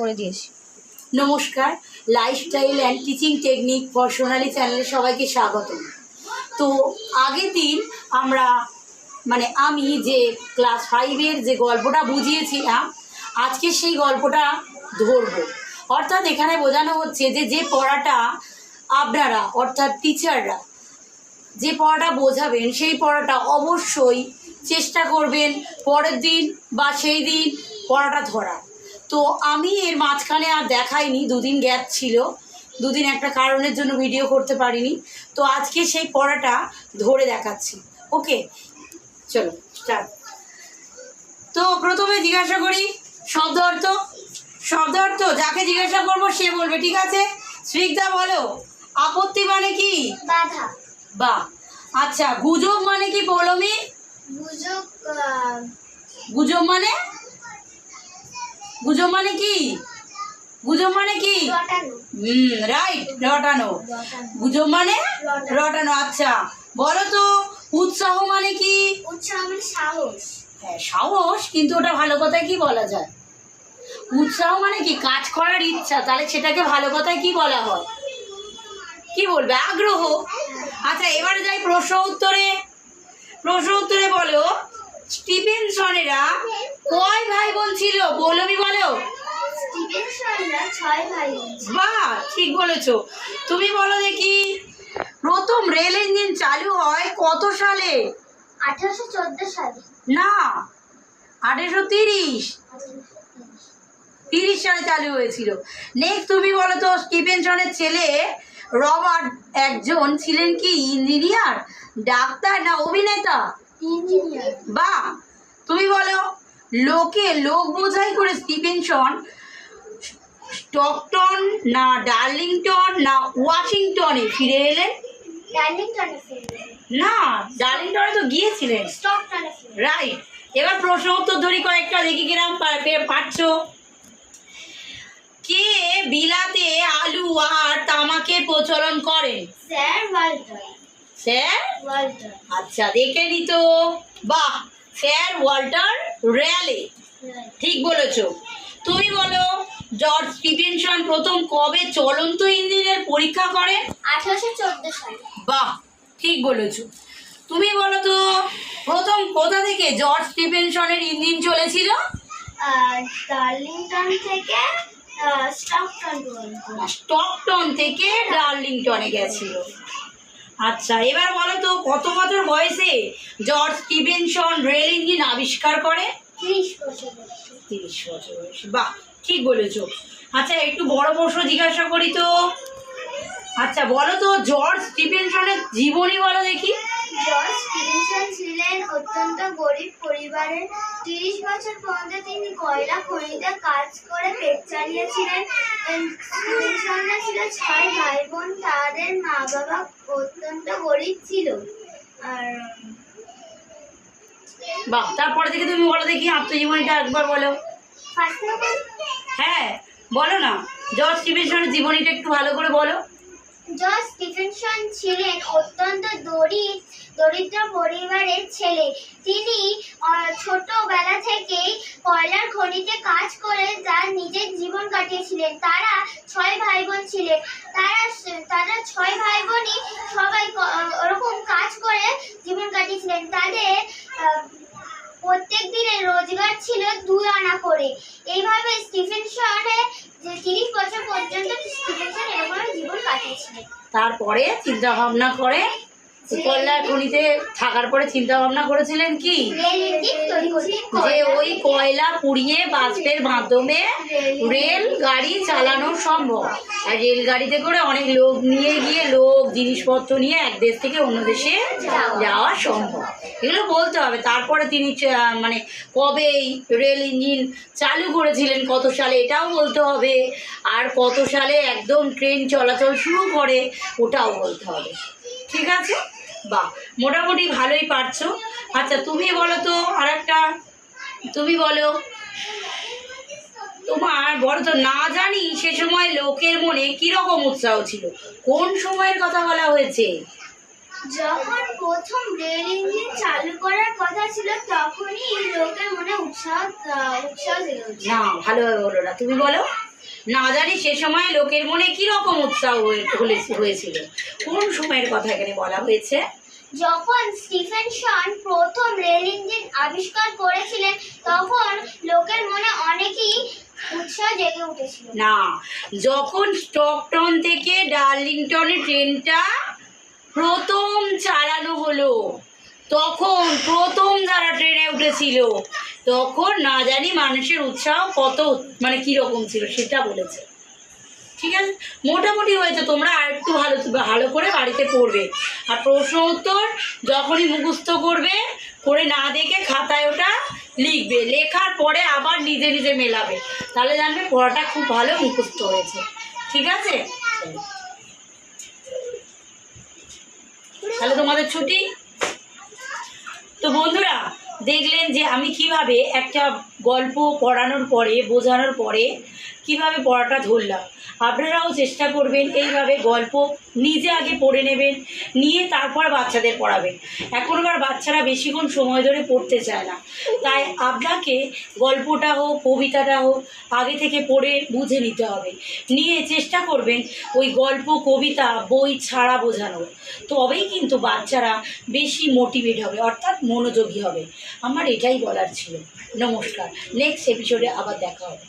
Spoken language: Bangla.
করে দিয়েছি। নমস্কার, lifestyle and teaching technique for Sonali চ্যানেলে সবাইকে স্বাগত। তো আগের দিন আমি যে ক্লাস 5-এর যে গল্পটা বুঝিয়েছিলাম, আজকে সেই গল্পটা ধরবো। অর্থাৎ এখানে বোঝানো হচ্ছে যে পড়াটা আপনারা অর্থাৎ টিচাররা যে পড়াটা বোঝাবেন সেই পড়াটা অবশ্যই চেষ্টা করবেন পরের দিন বা সেই দিন পড়াটা ধরার। তো আমি এর মাঝখানে আর দেখাইনি, দুদিন গ্যাপ ছিল, দুদিন একটা কারণের জন্য ভিডিও করতে পারিনি। তো আজকে সেই পড়াটা ধরে দেখাচ্ছি। ওকে, চলো স্টার্ট। তো প্রথমে জিজ্ঞাসা করি শব্দ অর্থ যাকে জিজ্ঞাসা করবো সে বলবে, ঠিক আছে? শ্রীকদা বলো, আপত্তি মানে কি? বাধা। বাহ। আচ্ছা, গুজব মানে কি পৌলমী? গুজব মানে কি? রাইট, রটানো। গুজব মানে রটানো। আচ্ছা বলো তো, উৎসাহ মানে কি? উৎসাহ মানে সাহস। হ্যাঁ, সাহস, কিন্তু ওটা ভালো কথায় কি বলা যায়? উৎসাহ মানে কি? কাজ করার ইচ্ছা, তাহলে সেটাকে ভালো কথায় কি বলা হয়? কি বলবে? আগ্রহ। আচ্ছা, এবারে যাই প্রশ্ন উত্তরে বলো, স্টিফেনসনেরা কয় ভাই বোন ছিল? পৌলমী বলো। স্টিফেনসনরা 6 ভাই বোন। বাহ, ঠিক বলেছো। তুমি বলো দেখি, প্রথম রেল ইঞ্জিন চালু হয় কত সালে? 1814 সালে। না, 1830 সালে চালু হয়েছিল। নেক্সট তুমি বলো তো, স্টিফেনসনের ছেলে রবার্ট একজন ছিলেন কি ইঞ্জিনিয়ার, ডাক্তার না অভিনেতা? ইঞ্জিনিয়ার। বাহ। তুমি বলো, লোক বোঝাই করে স্টিফেনসন স্টকটন না ডার্লিংটন না ওয়াশিংটনে ফিরে এলেন? ডার্লিংটনে ফিরে। না, ডার্লিংটনে তো গিয়েছিলেন। স্টকটনে ফিরে। রাইট। এবার প্রশ্ন উত্তর ধরি কয়েকটা, দেখি কিরাম পারছো। কে বিলাতে আলু আর তামাকের প্রচলন করেন? Sir Walter. Sir Walter. আচ্ছা, দেখে নিত। বাহ, স্যার ওয়াল্টার র্যালে। ঠিক বলেছো। তুমি বলো, জর্জ স্টিফেনসন প্রথম কবে চলন্ত ইঞ্জিনের পরীক্ষা করেন? 1814 সালে। বাহ, ঠিক বলেছো। তুমি বলো তো, প্রথম কোথা থেকে জর্জ স্টিফেনসনের ইঞ্জিন চলেছিল? ডার্লিংটন থেকে স্টকটন থেকে ডার্লিংটনে গেছিল। আচ্ছা, এবার বলো তো, কত বছর বয়সে জর্জ স্টিফেনসন রেল ইঞ্জিন আবিষ্কার করে? 30 বছর। 30 বছর বয়সে। বাহ, ঠিক বলেছো। আচ্ছা, একটু বড় প্রশ্ন জিজ্ঞাসা করি তো। আচ্ছা বলো তো, জর্জ স্টিফেনসনের জীবনী বলো দেখি। জর্জ স্টিফেনসন ছিলেন অত্যন্ত গরিব পরিবারের। 30 বছর পর্যন্ত তিনি কয়লা খনিতে কাজ করে পেট চালিয়েছিলেন। স্টিফেনসনরা ছিল 6 ভাই বোন। তাদের মা বাবা অত্যন্ত গরিব ছিল। আর বাহ, তারপরে থেকে তুমি বলো দেখি আত্মজীবনীটা একবার বলো। হ্যাঁ বলো না, জর্জ স্টিফেনসনের জীবনীটা একটু ভালো করে বলো। জর্জ স্টিফেনসন ছিলেন অত্যন্ত দরিদ্র পরিবারের ছেলে। তিনি ছোটবেলা থেকেই কয়লার খনিতে কাজ করে তার নিজের জীবন কাটিয়েছিলেন। তারা 6 ভাই বোন ছিলেন। তারা 6 ভাই বোনই সবাই ওরকম কাজ করে জীবন কাটিয়েছিলেন। তাদের প্রত্যেক দিনের রোজগার ছিল 2 আনা করে। এইভাবে স্টিফেনসনের 30 বছর পর্যন্ত স্টিফেনসন এরকম জীবন কাটিয়েছিলেন। তারপরে চিন্তা ভাবনা করে কয়লার খনিতে থাকার পরে চিন্তা ভাবনা করেছিলেন কি, যে ওই কয়লা পুড়িয়ে বাষ্পের মাধ্যমে রেল গাড়ি চালানো সম্ভব। আর রেলগাড়িতে করে অনেক লোক নিয়ে গিয়ে জিনিসপত্র নিয়ে এক দেশ থেকে অন্য দেশে যাওয়া সম্ভব। এগুলো বলতে হবে। তারপরে তিনি কবে রেল ইঞ্জিন চালু করেছিলেন, কত সালে, এটাও বলতে হবে। আর কত সালে একদম ট্রেন চলাচল শুরু করে, ওটাও বলতে হবে। ঠিক আছে? বাহ, মোটামুটি ভালোই পারছো। আচ্ছা তুমি বলো তো আরেকটা, তুমি বলো, তোমার বলো তো, না জানি সে সময় লোকের মনে কিরকম উৎসাহ ছিল? কোন সময়ের কথা বলা হয়েছে? যখন প্রথম রেল ইঞ্জিন চালু করার কথা ছিল তখনই লোকের মনে উৎসাহ ছিল। না, ভালোভাবে বলো না, তুমি বলো। না জানি সে সময় লোকের মনে কি রকম উৎসাহ হয়েছিল। কোন সময়ের কথা এখানে বলা হয়েছে? যখন স্টিফেনসন প্রথম রেল ইঞ্জিন আবিষ্কার করেছিলেন তখন লোকের মনে অনেকই উৎসাহ জেগে উঠেছিল। না, যখন স্টকটন থেকে ডার্লিংটনে ট্রেনটা প্রথম চালানো হলো, তখন প্রথম যারা ট্রেনে উঠেছিল তখন না জানি মানুষের উৎসাহ কত মানে কীরকম ছিল সেটা বলেছে। ঠিক আছে, মোটামুটি হয়েছে। তোমরা আর একটু ভালো করে বাড়িতে পড়বে, আর প্রশ্ন উত্তর যখনই মুখস্থ করবে করে না দেখে খাতায় ওটা লিখবে, লেখার পরে আবার নিজে নিজে মেলাবে, তাহলে জানবে পড়াটা খুব ভালো মুখস্থ হয়েছে। ঠিক আছে, তাহলে তোমাদের ছুটি। তো বন্ধুরা, দেখলেন যে আমি কিভাবে একটা গল্প পড়ানোর পরে বোঝানোর পরে কিভাবে পড়াটা ধরলাম। আপনারাও চেষ্টা করবেন এইভাবে গল্প নিজে আগে পড়ে নেবেন, নিয়ে তারপর বাচ্চাদের পড়াবেন। এখনকার বাচ্চারা বেশিক্ষণ সময় ধরে পড়তে চায় না, তাই আপনাকে গল্পটা হোক কবিতাটা হোক আগে থেকে পড়ে বুঝে নিতে হবে, নিয়ে চেষ্টা করবেন ওই গল্প কবিতা বই ছাড়া বোঝানোর, তবেই কিন্তু বাচ্চারা বেশি মোটিভেট হবে, অর্থাৎ মনোযোগী হবে। আমার এটাই বলার ছিল। নমস্কার, নেক্সট এপিসোডে আবার দেখা হবে।